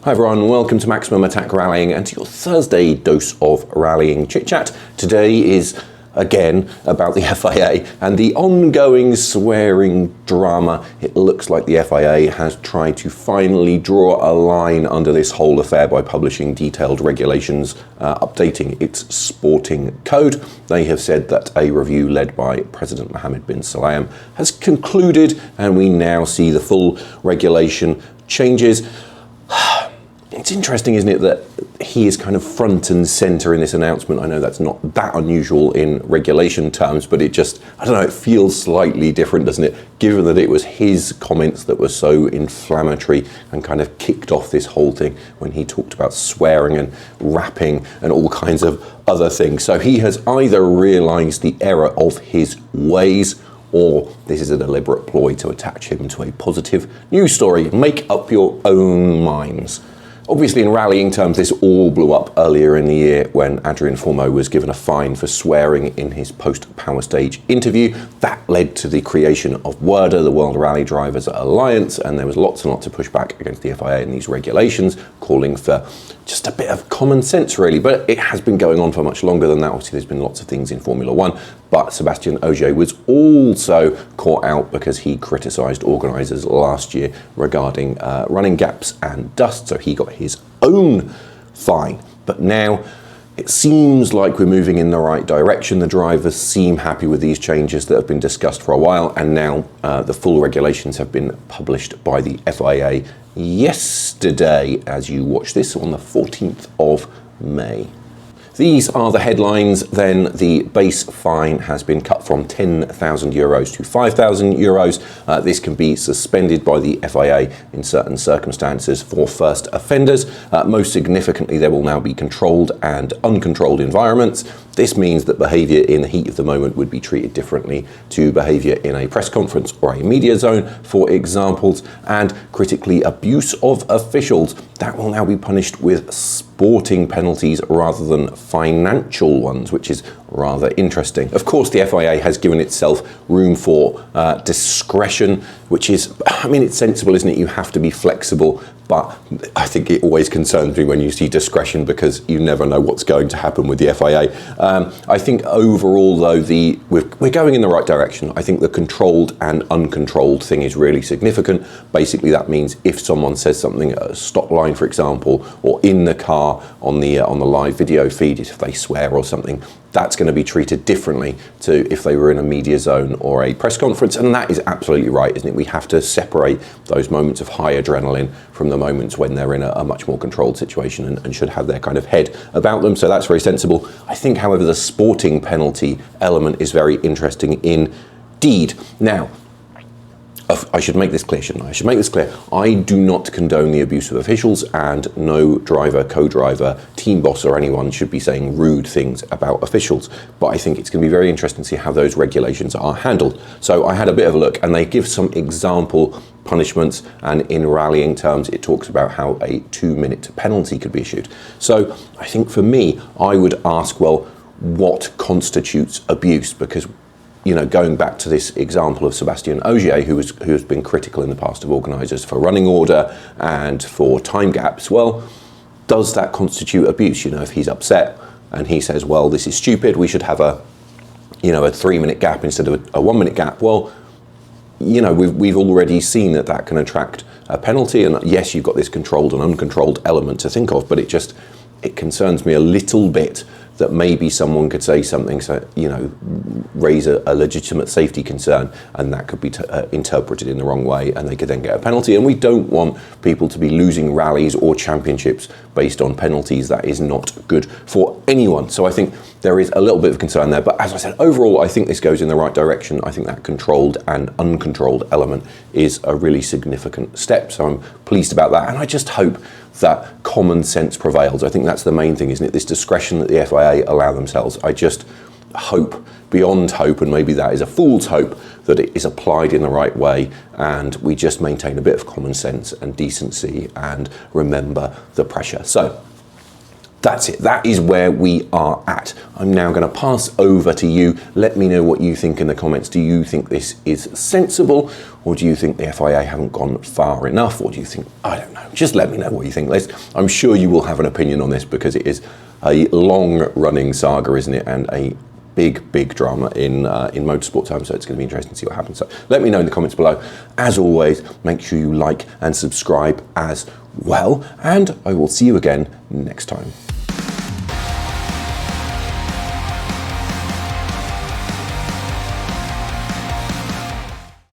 Hi everyone, welcome to Maximum Attack Rallying and to your Thursday dose of rallying chit chat. Today is again about the FIA and the ongoing swearing drama. It looks like the FIA has tried to finally draw a line under this whole affair by publishing detailed regulations updating its sporting code. They have said that a review led by President Mohammed bin Sulayem has concluded and we now see the full regulation changes. It's interesting, isn't it, that he is kind of front and center in this announcement. I know that's not that unusual in regulation terms, but it just, I don't know, it feels slightly different, doesn't it? Given that it was his comments that were so inflammatory and kind of kicked off this whole thing when he talked about swearing and rapping and all kinds of other things. So he has either realized the error of his ways, or this is a deliberate ploy to attach him to a positive news story. Make up your own minds. Obviously, in rallying terms, this all blew up earlier in the year when Adrian Formeau was given a fine for swearing in his post-Power Stage interview. That led to the creation of WRDA, the World Rally Drivers Alliance, and there was lots and lots of pushback against the FIA and these regulations, calling for just a bit of common sense, really. But it has been going on for much longer than that. Obviously, there's been lots of things in Formula One, but Sébastien Ogier was also caught out because he criticised organisers last year regarding running gaps and dust, so he got his own fine. But now it seems like we're moving in the right direction. The drivers seem happy with these changes that have been discussed for a while, and now the full regulations have been published by the FIA yesterday as you watch this on the 14th of May. These are the headlines. Then the base fine has been cut from €10,000 to €5,000. This can be suspended by the FIA in certain circumstances for first offenders. Most significantly, there will now be controlled and uncontrolled environments. This means that behaviour in the heat of the moment would be treated differently to behaviour in a press conference or a media zone, for examples, and critically, abuse of officials. That will now be punished with sporting penalties rather than financial ones, which is rather interesting. Of course, the FIA has given itself room for discretion, which is, I mean, it's sensible, isn't it? You have to be flexible, but I think it always concerns me when you see discretion because you never know what's going to happen with the FIA. I think overall, though, we're going in the right direction. I think the controlled and uncontrolled thing is really significant. Basically, that means if someone says something at a stop line, for example, or in the car on the live video feed, if they swear or something, that's going to be treated differently to if they were in a media zone or a press conference. And that is absolutely right, isn't it? We have to separate those moments of high adrenaline from the moments when they're in a much more controlled situation and should have their kind of head about them. So that's very sensible. I think, however, the sporting penalty element is very interesting indeed. Now, I should make this clear, shouldn't I? I should make this clear. I do not condone the abuse of officials, and no driver, co-driver, team boss or anyone should be saying rude things about officials. But I think it's going to be very interesting to see how those regulations are handled. So I had a bit of a look, and they give some example punishments, and in rallying terms it talks about how a 2-minute penalty could be issued. So I think for me, I would ask, well, what constitutes abuse? Because, you know, going back to this example of Sébastien Ogier, who has been critical in the past of organisers for running order and for time gaps, well, does that constitute abuse? You know, if he's upset and he says, well, this is stupid, we should have a 3-minute gap instead of a 1-minute gap. Well, you know, we've already seen that can attract a penalty, and yes, you've got this controlled and uncontrolled element to think of, but it concerns me a little bit that maybe someone could say something, so, you know, raise a legitimate safety concern, and that could be interpreted in the wrong way, and they could then get a penalty. And we don't want people to be losing rallies or championships based on penalties. That is not good for anyone. So I think there is a little bit of concern there. But as I said, overall, I think this goes in the right direction. I think that controlled and uncontrolled element is a really significant step. So I'm pleased about that. And I just hope that common sense prevails. I think that's the main thing, isn't it? This discretion that the FIA allow themselves. I just hope, beyond hope, and maybe that is a fool's hope, that it is applied in the right way and we just maintain a bit of common sense and decency and remember the pressure. So that's it. That is where we are at. I'm now going to pass over to you. Let me know what you think in the comments. Do you think this is sensible, or do you think the FIA haven't gone far enough, or do you think, I don't know. Just let me know what you think. I'm sure you will have an opinion on this because it is a long-running saga, isn't it, and a big drama in motorsport time, so it's going to be interesting to see what happens. So let me know in the comments below. As always, make sure you like and subscribe as well, and I will see you again next time.